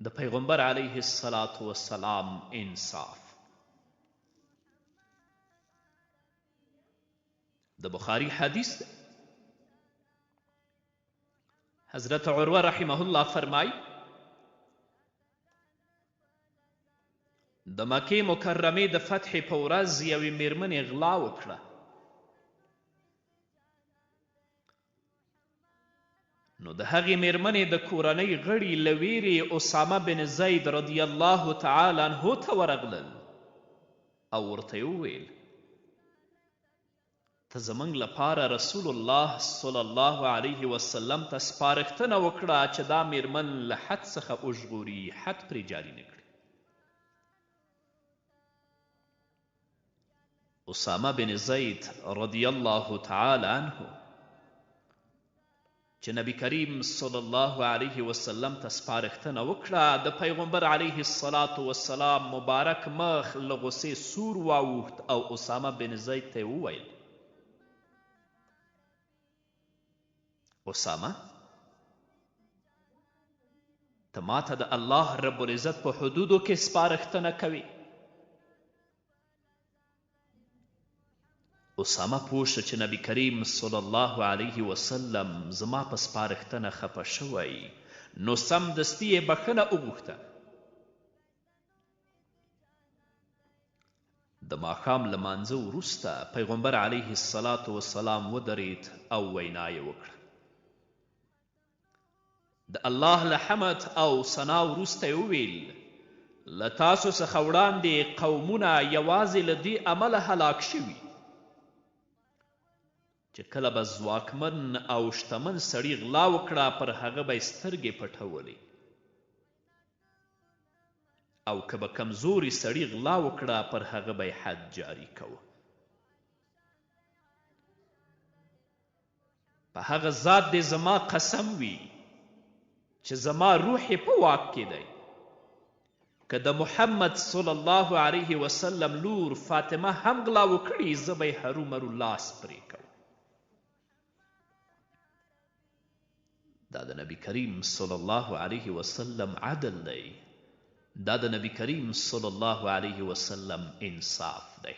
د پیغمبر علیه الصلاة والسلام انصاف. د بخاری حدیث ده. حضرت عروه رحمه الله فرمای د مکې مکرمې د فتح په ورځ یوې میرمنې غلا وکړه. نو د هغې میرمنې د کورنۍ غړي له ویرې اسامه بن زید رضی الله تعالی عنه ته ورغلل او ورته یې وویل ته زموږ لپاره رسول الله صلی الله علیه وسلم ته سپارښتنه وکړه چې دا میرمن له حد څخه وژغوري، حد پرې جاري نه کړي. اسامه بن زید رضی الله تعالی عنه چې نبی کریم صلی الله علیه وسلم ته سپارښتنه وکړه، د پیغمبر علیه الصلاة والسلام مبارک مخ له غصې سور واوښت او اسامه بن زید ته یې وویل اسامه ته ماته د الله رب العزت په حدودو کې سپارښتنه کوي. اسامه پوه شو چې نبی کریم صلی الله علیه وسلم زما په سپارښتنه خفه شوی، نو سمدستي یې بښنه وغوښته. د ماښام لمانځه وروسته پیغمبر علیه الصلاة والسلام ودرید او وینا یې وکړه. د الله له حمد او ثنا وروسته یې وویل له تاسو څخه وړاندې قومونه یوازې له دې امله هلاک شوي چې کله به ځواکمن او شتمن سړي غلا وکړه پر هغه به یې سترګې پټولې، او که به کمزوري سړي غلا وکړه پر هغه به یې حد جاري کوه. په هغه ذات دې زما قسم وي چې زما روح یې په واک کې دی، که د محمد صلی الله علیه وسلم لور فاطمه هم غلا وکړي زه به یې هرومرو لاس پرې کوم. دا د نبی کریم صلی الله علیه وسلم عدل دی، دا د نبی کریم صلی الله علیه وسلم انصاف دی.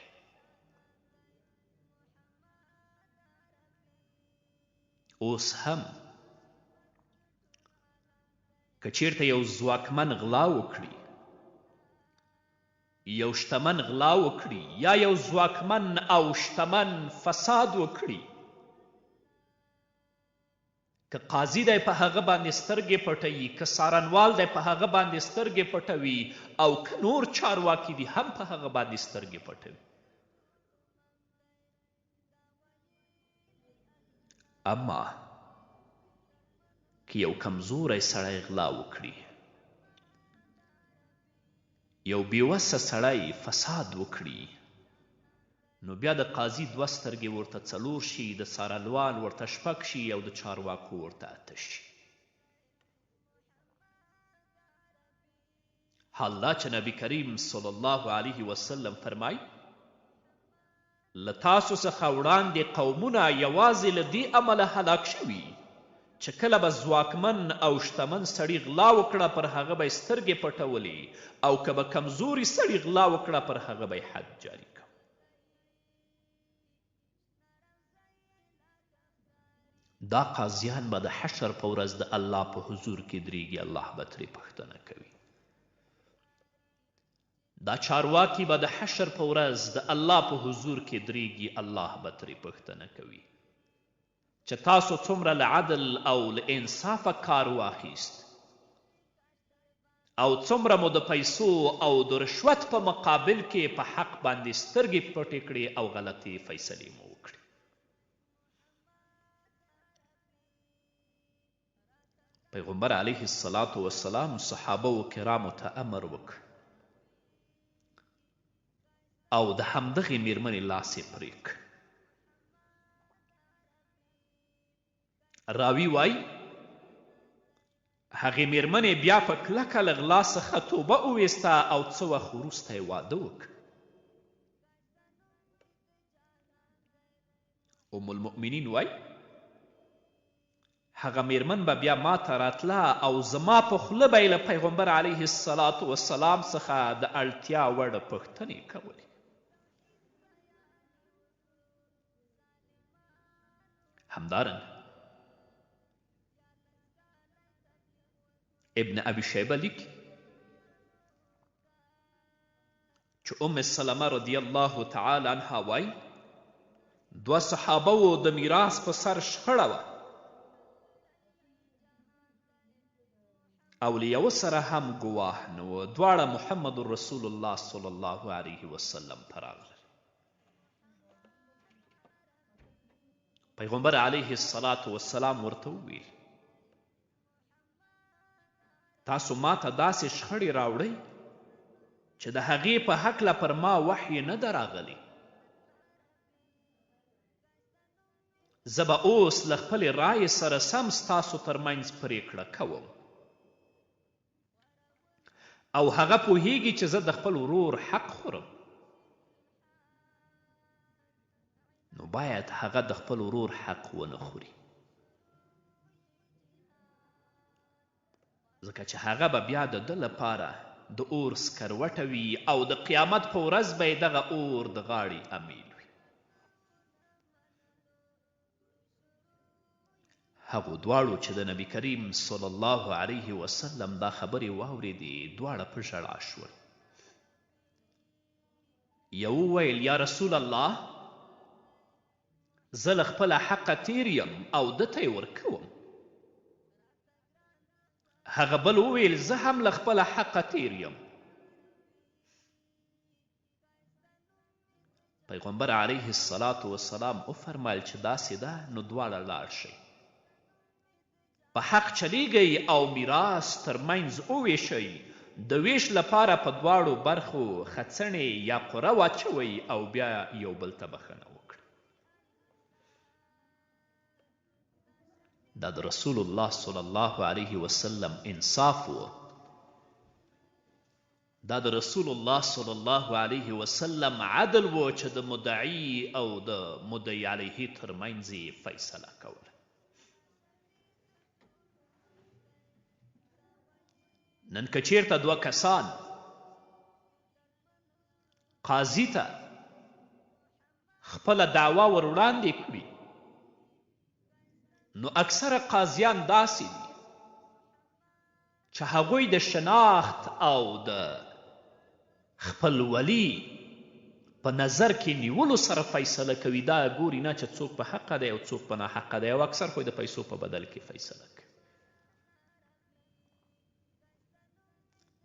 اوس هم که چیرته یو ځواکمن غلا وکړي، یو شتمن غلا وکړي، یا یو ځواکمن او شتمن فساد وکړي، که قاضي دی په هغه باندې سترګې پټوي، که څارنوال دی په هغه باندې سترګې پټوي، او که نور چارواکي دي هم په هغه باندې سترګې پټوي. اما که یو کمزوری سړی غلا وکړي، یو بېوسه سړی فساد وکړي، نو بیا د قاضي دوه سترګې ورته څلور شي، د څارنوال ورته شپږ شي، او د چارواکو ورته اته شي. حال دا چې نبی کریم صلی الله علیه وسلم فرمای له تاسو څخه وړاندې قومونه یوازې له دې امله هلاک شوي چې کله به ځواکمن او شتمن سړي غلا وکړه پر هغه به یې سترګې پټولې، او که به کمزوري سړي غلا وکړه پر هغه به یې حد جاري کړه. دا قاضیان به د حشر په ورځ د الله په حضور کې دریږي، الله به ترې پوښتنه کوي. دا چارواکي به د حشر په ورځ د الله په حضور کې دریږي، الله به ترې پوښتنه کوي چې تاسو څومره له عدل او له انصافه کار واخیست، او څومره مو د پیسو او د رشوت په مقابل کې په حق باندې سترګې پټې کړې او غلطې فیصلې مو وکړې. پیغمبر علیه الصلاة والسلام صحابه و کرامو ته امر وکړ او د همدغې میرمنې لاس یې پرې کړ. راوي وایي هغې میرمنې بیا په کلکه له غلا څخه توبه وویسته او څه وخت وروسته یې واده وکړ. ام المؤمنین وایي هغه میرمن به بیا ما ته راتله او زما په خوله به یې له پیغمبر علیه الصلاة والسلام څخه د اړتیا وړ پوښتنې کولې. همدارنګه ابن ابي شیبه لیکي چې ام سلمه رضی الله تعالی عنها وایي 2 صحابه وو د میراث په سر شخړه وه او له یوه سره هم ګواه نه و. دواړه محمد رسول الله صلی الله علیه وسلم ته راغلل. پیغمبر علیه الصلاة والسلام ورته وویل تاسو ما ته داسې شخړې راوړئ چې د هغې په هکله پر ما وحی نه ده راغلی. زه به اوس له خپلې رایې سره سم ستاسو ترمنځ پریکړه کوم او هغه پوهیږي چې زه د خپل ورور حق خورم، نو باید هغه د خپل ورور حق ونه خوري، ځکه چې هغه به بیا د ده لپاره د اور سکروټه وي او د قیامت په ورځ به یې دغه اور د غاړې امیل وي. هغو دواړو چې د نبی کریم صلی الله علیه وسلم دا خبرې واورېدې دواړه په ژړا شول. یو وویل یا رسول الله زه له خپله حقه تیر یم او ده ته یې ورکوم. هغه بل وویل زه هم له خپله حقه تیر یم. پیغمبر علیه الصلاة والسلام وفرمایل چې داسې ده نو دواړه لاړ شئ، په حق چلیږئ او میراث ترمنځ وویشئ، د ویش لپاره په دواړو برخو خڅنې یا قره واچوئ او بیا یو بل ته بخښنه وکړئ. دا د رسول الله صلی الله علیه وسلم انصاف و. دا د رسول الله صلی الله علیه وسلم عدل و چې د مدعی او د مدعی علیه ترمنځ یې فیصله کوله. نن که چیرته 2 کسان قاضي ته خپله دعوا ور وړاندې کړي نو اکثره قاضیان داسې دي چې هغوی د شناخت او د خپل ولی په نظر کې نیولو سره فیصله کوي. دا ګوري نه چې څوک په حقه دی او څوک په ناحقه دی، او اکثر خو د پیسو په بدل کې فیصله کوي.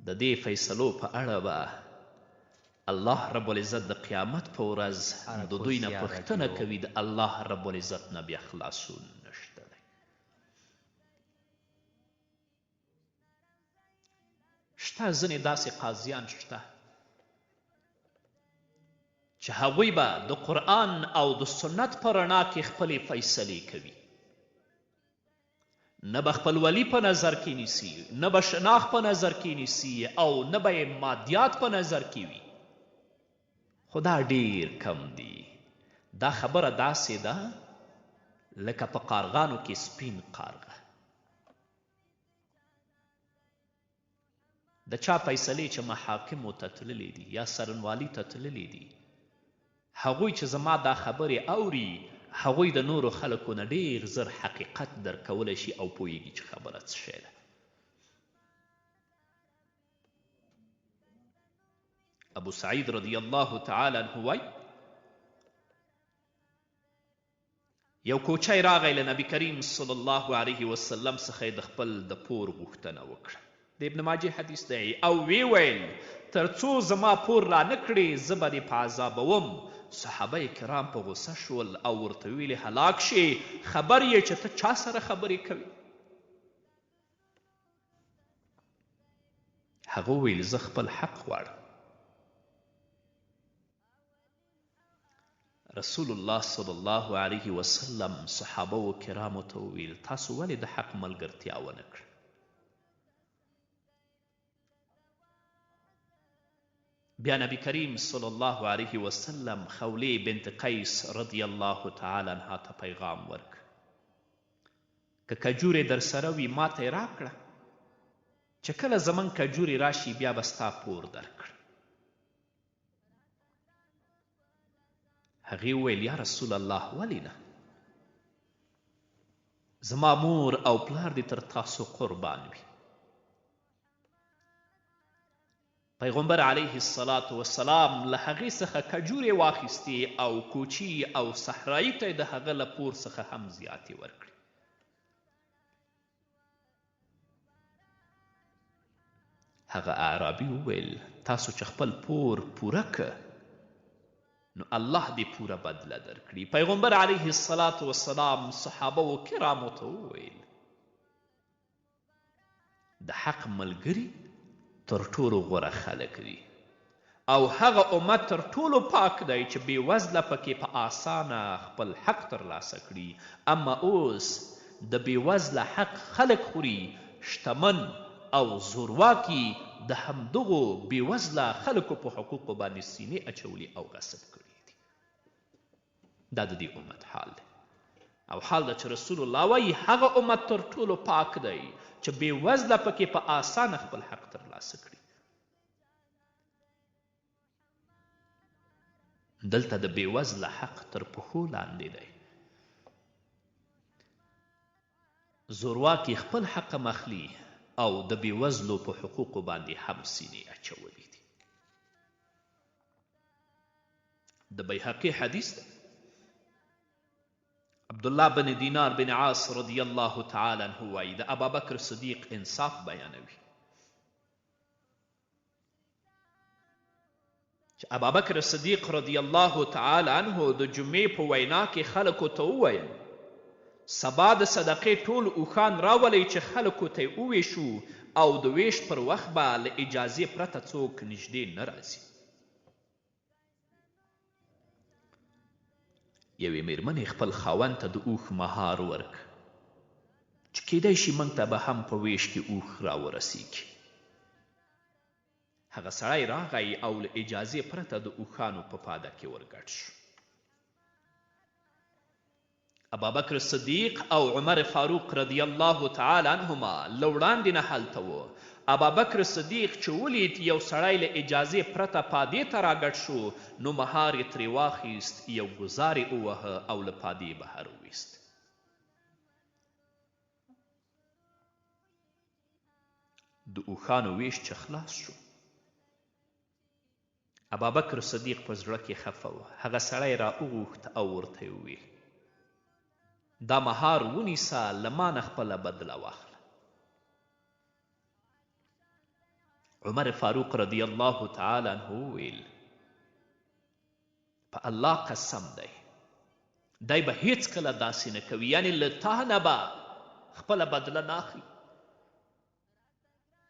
د دې فیصلو په اړه به الله رب العزت د قیامت په ورځ د دوی نه پوښتنه کوي. د الله رب العزت نه بیا خلاصون نشته دی. شته ځینې داسې قاضیان شته چې هغوی به د قرآن او د سنت په رڼا کې خپلې فیصلې کوي، نه به خپل ولی په نظر کې نیسي، نه به شناخت په نظر کې نیسي او نه به یې مادیات په نظر کې وي. خو دا ډیر کم دي. دا خبره داسې ده لکه په قارغانو کې سپین قارغه. د چا فیصلې چې محاکمو ته تللې دي یا سرنوالي ته تللې دي، هغوی چې زما دا خبرې اوري هغوی د نورو خلکو نه ډیر زر حقیقت درکولی شي او پوهیږي چې خبره څه شی ده. ابو سعید رضی الله تعالی عنه وایي یو کوچی راغی له نبی کریم صلی الله علیه وسلم څخه یې د خپل د پور غوښتنه وکړه. د ابن ماجه حدیث دی. او وی ویل تر څو زما پور را نه کړې زه به دې په عذابوم. صحابه کرام په غصه شول او ورته ویلې هلاک شي، خبر یې چې ته چا سره خبرې کوي؟ هغه ویل زه خپل حق غواړم. رسول الله صلی الله علیه وسلم صحابه و کرامو ته وویل تاسو ولې د حق ملګرتیا ونه کړه؟ بیا نبی کریم صلی الله علیه وسلم خولې بنت قیس رضی الله تعالی عنها ته پیغام ورک. که کجورې در سره وي ما ته یې راکړه، چې کله زموږ کجورې راشي بیا به ستا پور درکړه. هغې وویل یا رسول الله ولې نه؟ زما مور او پلار دې تر تاسو قربان وي. پیغمبر علیه الصلاة والسلام له هغې څخه کجورې واخیستې او کوچي او صحرایي ته یې د هغه له پور څخه هم زیاتې ورکړې. هغه اعرابي وویل تاسو چې خپل پور پوره که نو الله دې پوره بدله درکړي. پیغمبر علیه الصلاة والسلام صحابه و کرامو ته وویل د حق ملګري تر ټولو غوره خلک دي او هغه امت تر ټولو پاک دی چې بې وزله پکې په آسانه خپل حق ترلاسه کړي. اما اوس د بې وزله حق خلک خوري، شتمن او زورواکي د همدغو بې وزله خلکو په حقوقو باندې سینې اچولي او غصب کړي دي. دا د دې امت حال دی او حال ده چې رسول الله وایي هغه امت تر ټولو پاک دی چې بې وزله پکې په آسانه خپل حق ترلاسه کړي. دلته د بې وزله حق تر پښو لاندې دی. زورواکي خپل حق مخلي او د بې وزلو په حقوقو باندې هم سینې اچولي دي. د بیهقي حدیث دی. عبدالله بن دینار بن عاص رضی الله تعالی عنه وایي د ابابکر صدیق انصاف بیانوي چې ابابکر صدیق رضی الله تعالی عنه د جمعې په وینا کې خلکو ته وویل سبا د صدقې ټول اوښان راولئ چې خلکو ته یې وویشو او د ویش پر وخت به له اجازې پرته څوک نږدې نه راځي. یوې میرمنې خپل خاوند ته د اوښ مهار ورک چې کیدای شي موږ ته به هم په ویش کې اوښ راورسیږي. هغه سړی راغی او له اجازې پرته د اوښانو په پاده کې ورګډ شو. ابابکر صدیق او عمر فاروق رضی الله تعالی عنهما له وړاندې نه هلته و. ابابکر صدیق چې ولید یو سړی له اجازې پرته پادې ته راګډ شو نو مهار یې ترې واخیست، یو ګزار یې ووهه او له پادې بهر وویست. د اوښانو ویش چې خلاص شو ابابکر صدیق په زړه کې خفه و. هغه سړی را وغوښت او ورته یې وویل دا مهار ونیسه له ما نه خپله بدله واخله. عمر فاروق رضی الله تعالی عنه وویل په الله قسم دی دی به هیڅکله داسې نه کوي، یعنی له تا نه به خپله بدله نه اخلي،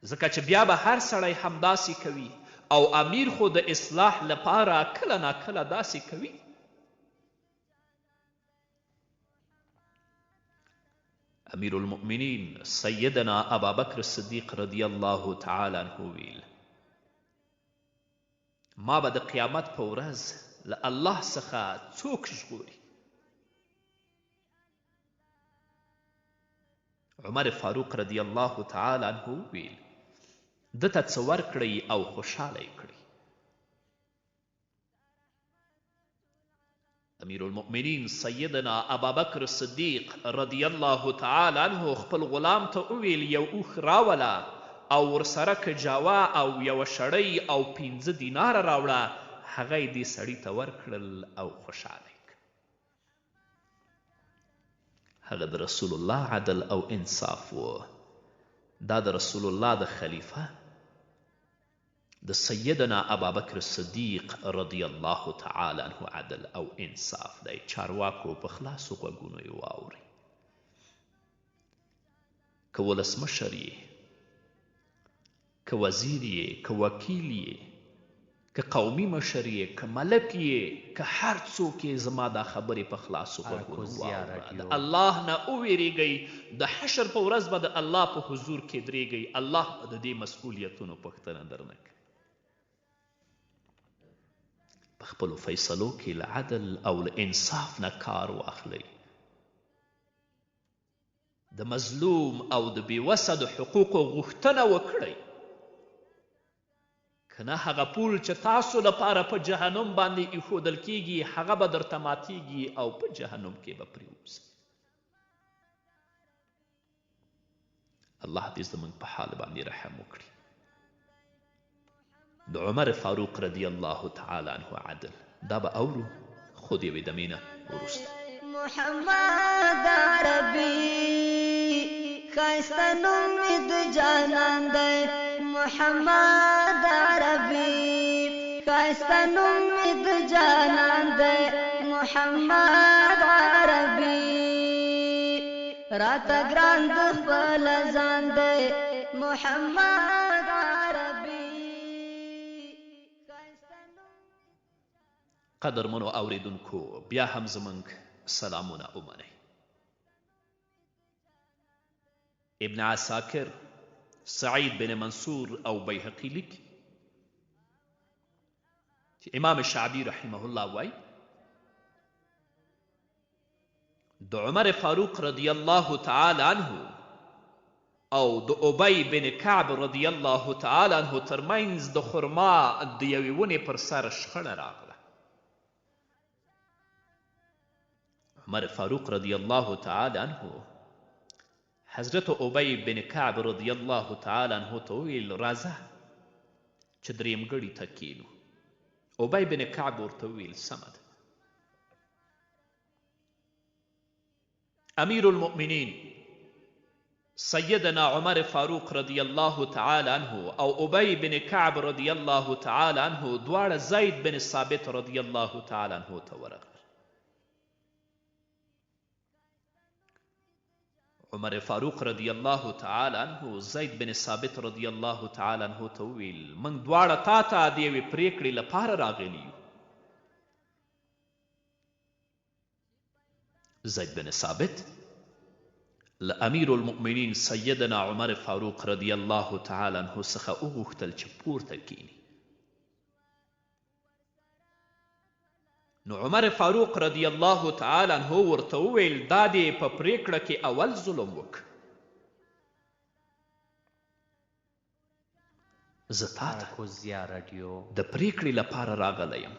ځکه چې بیا به هر سړی همداسې کوي او امیر خو د اصلاح لپاره کله ناکله داسې کوي. امیر المؤمنین سیدنا ابابکر صدیق رضی الله تعالی عنه ویل ما به د قیامت په ورځ له الله څخه څوک ژغوري؟ عمر فاروق رضی الله تعالی عنه ویل دته څه ورکړئ او خوشحاله یې کړئ. امیر المؤمنین سیدنا ابابکر صدیق رضی الله تعالی عنه خپل غلام ته وویل یو اوښ راوله او ورسره کجاوه او یوه شړۍ او 15 دیناره راوړه. هغه یې دې سړي ته ورکړل او خوشحاله یې کړ. هغه د رسول الله عدل او انصاف و. دا د رسول الله د خلیفه د سیدنا ابابکر صدیق رضی الله تعالی عنه عدل او انصاف دی. چارواکو په خلاصو غوږونو یې واورئ. که ولسمشر یې، که وزیر یې، که وکیل یې، که قومي مشر یې، که ملک یې، که هر څوک یې زما دا خبرې په خلاصو غوږونو واوره. د الله نه وویریږئ، د حشر په ورځ به د الله په حضور کې درېږئ. الله به د دې مسؤلیتونو پوښتنه درنه کوي. په خپلو فیصلو کې له عدل او له انصاف نه کار واخلئ. د مظلوم او د بېوسه د حقوقو غوښتنه وکړئ، که نه هغه پول چې تاسو لپاره په جهنم باندې ایښودل کیږي هغه به درته ماتیږي او په جهنم کې به پرېوځئ. الله دې زموږ په حال باندې رحم وکړي. د عمر فاروق رضی الله تعالی عنه عدل دا به اورو خو د یوې دمې نه وروسته. محمد عربي ښایسته نوم مې د جانان دی، محمد عربي ښایسته نوم مې د جانان دی، محمد عربي راته ګران د خپل ځان دی، محمد عربي. قدرمنو اوریدونکو بیا هم زموږ سلامونه ومنئ. ابن عساکر، سعید بن منصور او بیهقي لیکي چې امام شعبي رحمه الله وایي د عمر فاروق رضی الله تعالی عنه او د ابی بن کعب رضی الله تعالی عنه ترمنځ د خرما د یوې ونې پر سر شخړه راغله. عمر فاروق رضی الله تعالی عنه حضرت ابی بن کعب رضی الله تعالی عنه ته وویل راځه چې درېیمګړي ته کینو. ابی بن کعب ورته وویل سمه ده. امیر المؤمنین سیدنا عمر فاروق رضی الله تعالی عنه او ابی بن کعب رضی الله تعالی عنه دواړه زید بن ثابت رضی الله تعالی عنه ته ورغلل. عمر فاروق رضی الله تعالی عنه زید بن ثابت رضی الله تعالی عنه ته وویل موږ دواړه تا ته د یوې پریکړې لپاره راغلي یو. زید بن ثابت له امیر المؤمنین سیدنا عمر فاروق رضی الله تعالی عنه څخه وغوښتل چې پورته کینی. نو عمر فاروق رضی الله تعالی عنه ورته وویل دا دې په پریکړه کې اول ظلم وکړ. زه تا ته د پریکړې لپاره راغلی یم،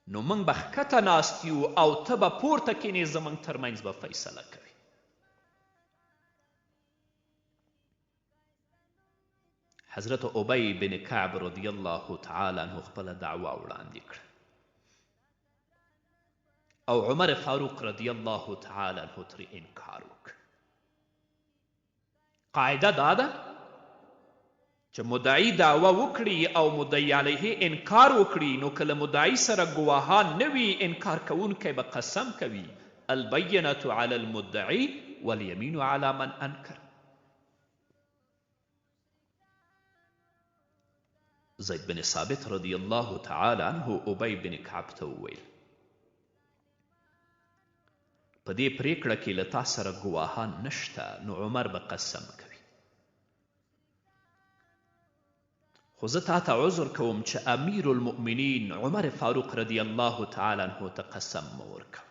نو موږ به ښکته ناست یو او ته به پورته کینې، زموږ ترمنځ به فیصله کوي. حضرت ابی بن کعب رضی الله تعالی عنه خپله دعوه وړاندې کړه او عمر فاروق رضی الله تعالی عنه ترې انکار وکړ. قاعده دا ده چې مدعی دعوه وکړي او مدعی علیه انکار وکړي، نو که له مدعی سره ګواهان نه وي انکار کوونکی به قسم کوي البینة علی المدعی والیمین علی من انکر. زید بن ثابت رضی الله تعالی عنه ابی بن کعب ته وویل په دې پریکړه کې له تا سره ګواهان نشته، نو عمر به قسم کوي. خو زه تا ته عذر کوم چې امیر المؤمنین عمر فاروق رضی الله تعالی عنه ته قسم مه ورکوه.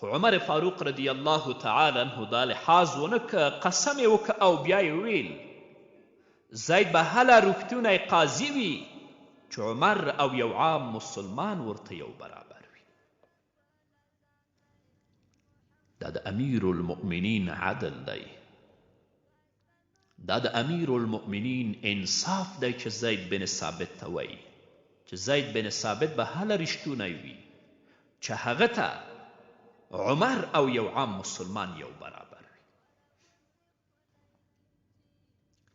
خو عمر فاروق رضی الله تعالی عنه دا لحاظ ونه که، قسم یې وکه او بیا یې ویل زید به هله روغتونی قاضي وي چې عمر او یو عام مسلمان ورته یو برابر. دا د امیر المؤمنین عدل دی، دا د امیر المؤمنین انصاف دی چې زید بن ثابت ته وایي چې زید بن ثابت به هله رښتونی وي چې هغه ته عمر او یو عام مسلمان یو برابر وي.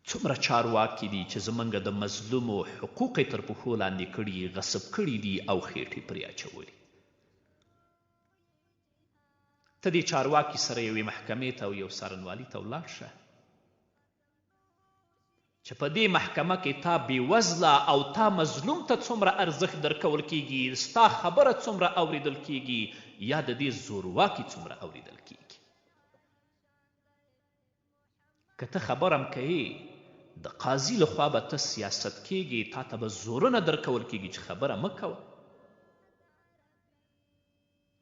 څومره چارواکي دي چې زموږ د مظلومو حقوق یې تر پښو لاندې کړي، غصب کړي دي او خېټې پرې اچولي. ته دې چارواکي سره یوې محکمې ته او یو څارنوالي ته ولاړ شه چې په دې محکمه کې تا بېوزله او تا مظلوم ته څومره ارزښت درکول کیږي، ستا خبره څومره اوریدل کیږي، یا د دې زورواکي څومره اوریدل کیږي. که ته خبر هم کوې د قاضي لخوا به ته سیاست کیږي، تا ته به زورونه درکول کیږي چې خبره مه کوه.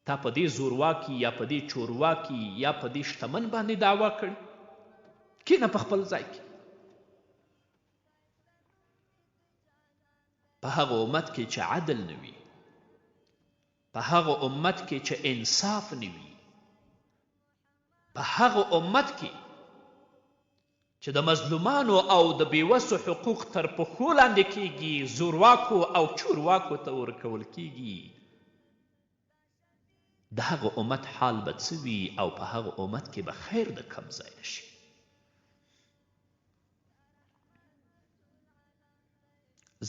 تا په دې زورواکي یا په دې چورواکي یا په دې شتمن باندې دعوا کړې؟ کینه په خپل ځای کې. په هغه امت کې چې عدل نه وي، په هغه امت کې چې انصاف نه وي، په هغه امت کې چې د مظلومانو او د بیوسو حقوق تر پښو لاندې کیږي، زورواکو او چورواکو ته ورکول کیږي، د هغه امت حال به څه وي او په هغه امت کې به خیر د کم ځای نشي.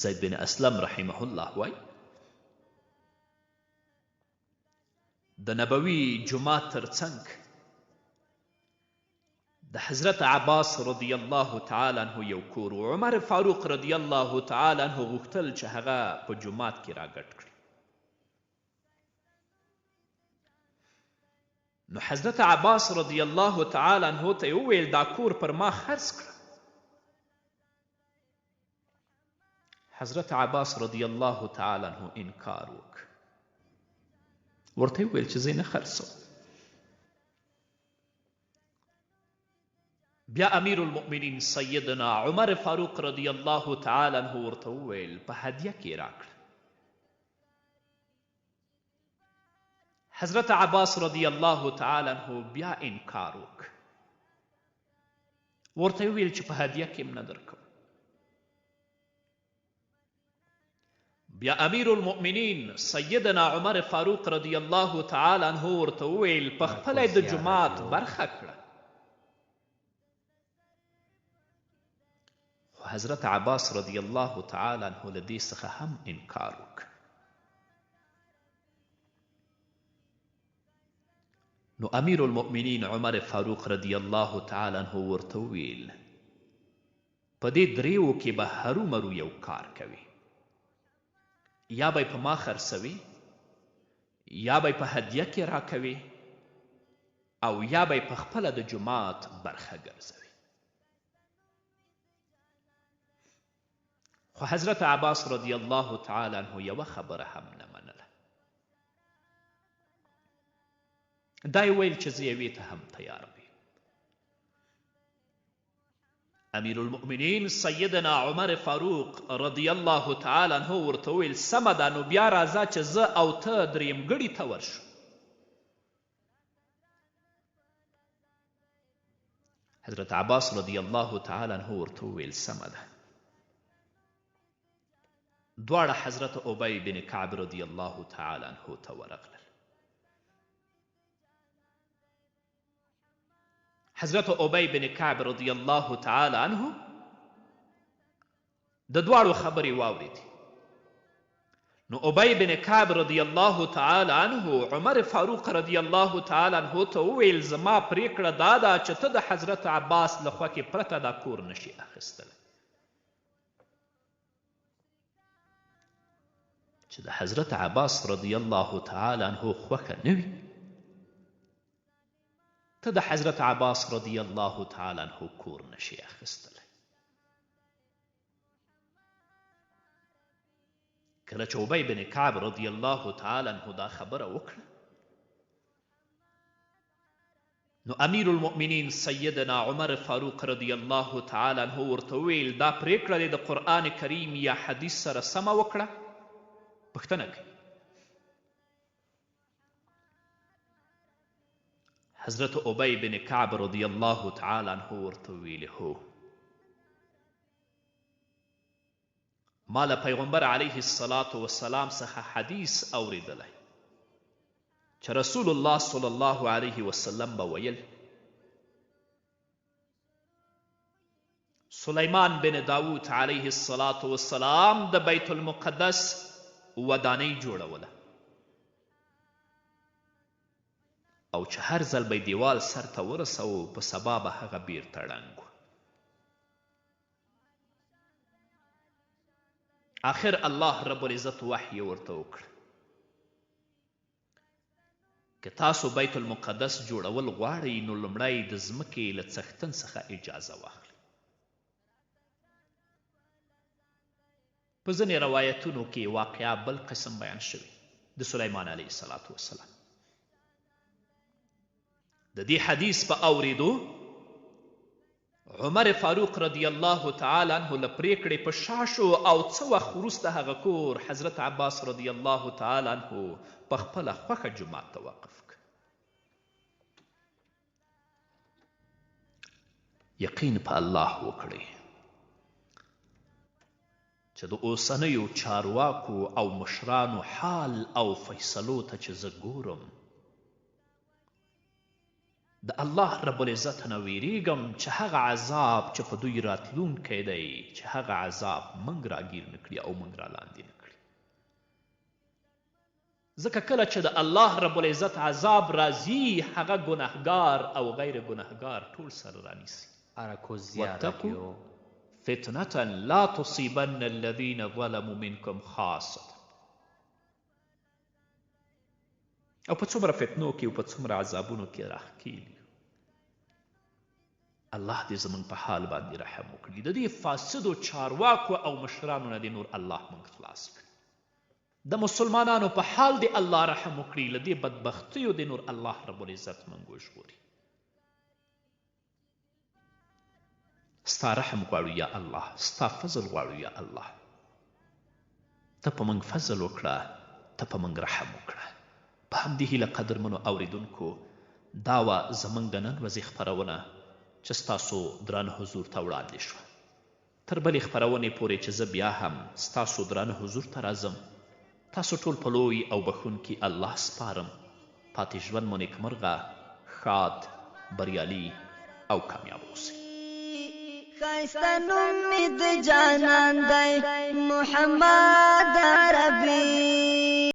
زید بن اسلم رحمه الله وای د نبوي جماعت ترڅنګ د حضرت عباس رضی الله تعالی عنه یو کور و. عمر فاروق رضی الله تعالی عنه غوښتل چې هغه په جومات کې راګډ کړي. نو حضرت عباس رضی الله تعالی عنه ته یې وویل دا کور پر ما خرڅ کړه. حضرت عباس رضی الله تعالی عنه انکار وکړ، ورته یې وویل چې زه نه خرڅوم. بیا امیر المؤمنین سیدنا عمر فاروق رضی الله تعالی عنه ورته وویل په هدیه کې راکړه. حضرت عباس رضی الله تعالی عنه بیا انکار وکړ، ورته یې وویل چې په هدیه کې هم نه درکوم. بیا امیر المؤمنین سیدنا عمر فاروق رضی الله تعالی عنه ورته وویل په خپله د جومات برخه کړه. خو حضرت عباس رضی الله تعالی عنه له دې څخه هم انکار وکړ. نو امیر المؤمنین عمر فاروق رضی الله تعالی عنه ورته وویل په دې دریو کې به هرومرو یو کار کوي، یا به په ما خرڅوي، یا به په هدیه کې راکوي، او یا به په خپله د جومات برخه ګرځوي. خو حضرت عباس رضی الله تعالی عنه یوه خبره هم نه منله. دا یې ویل چې زه یوې ته هم تیار یم. امیر المؤمنین سیدنا عمر فاروق رضی الله تعالی عنه ورته وویل سمه ده، نو بیا راځه چې زه او ته درېیمګړي ته ورشو. حضرت عباس رضی الله تعالی عنه ورته وویل سمه ده. دواړه حضرت ابی بن کعب رضی الله تعالی عنه ته ورغلل. حضرت ابی بن کعب رضی الله تعالی عنه د دواړو خبرې واورېدې. نو ابی بن کعب رضی الله تعالی عنه عمر فاروق رضی الله تعالی عنه ته وویل زما پریکړه دا ده چې ته د حضرت عباس له خوښې پرته دا کور نشي اخیستلی. چې د حضرت عباس رضی الله تعالی عنه خوښه نه وي، ته د حضرت عباس رضی الله تعالی عنه کور نشي اخیستلی. کله چې ابی بن کعب رضی الله تعالی عنه دا خبره وکړه، نو امیر المؤمنین سیدنا عمر فاروق رضی الله تعالی عنه ورته وویل دا پریکړه دې د قرآن کریم یا حدیث سره سمه وکړه. پوښتنه کوي. حضرت ابی بن کعب رضی الله تعالی عنه ورته ویلي هو، ما له پیغمبر علیه الصلاة والسلام څخه حدیث اوریدلی چې رسول الله صلی الله علیه وسلم به ویل سلیمان بن داود علیه الصلاة والسلام د بیت المقدس ودانۍ جوړوله، او چې هر ځل به دیوال سر ته ورسوو په سبا به هغه بیرته ړنګ و. آخر الله رب العزت وحی ورته وکړ که تاسو بیت المقدس جوړول غواړئ نو لومړی د ځمکې له څښتن څخه اجازه واخلئ. په ځینې روایتونو کې واقعه بل قسم بیان شوی د سلیمان علیه السلام. د دې حدیث په اوریدو عمر فاروق رضی الله تعالی عنه له پریکړې په شا شو او څه وخت وروسته هغه کور حضرت عباس رضی الله تعالی عنه په خپله خوښه جومات ته وقف کړ. یقین په الله وکړئ چې د اوسنیو چارواکو او مشرانو حال او فیصلو ته چې زه ګورم، د الله رب العزت نه ویریږم چې هغه عذاب چې په دوی راتلونکی دی چې هغه عذاب موږ راګیر نه کړي او موږ رالاندې نه کړي. ځکه کله چې د الله رب العزت عذاب راځي هغه ګناهګار او غیر ګناهګار ټول سره رانیسي. واتقوا فتنة لا تصيبن الذين ظلموا منكم خاصة. او په څومره فتنو کې او په څومره عذابونو کې راښکېلي. الله دې زموږ په حال باندې رحم وکړي. د دې فاسدو چارواکو او مشرانو نه دې نور الله موږ خلاص کړي. د مسلمانانو په حال دې الله رحم وکړي. له دې بدبختیو دې نور الله رب العزت موږ وژغوري. ستا رحم غواړو یا الله، ستا فضل غواړو یا الله. ته په موږ فضل وکړه، ته په موږ رحم وکړه. په همدې هیله قدرمنو اوریدونکو دا وه زموږ د نن ورځې خپرونه چې ستاسو درانه حضور ته وړاندې شوه. تر بلې خپرونې پورې چې زه بیا هم ستاسو درانه حضور ته راځم، تاسو ټول په لوی او بخښونکي الله سپارم. پاتې ژوند مو نیکمرغه، ښاد، بریالي او کامیاب اوسئ. ښایسته نوم مې د جانان دی محمد عربي.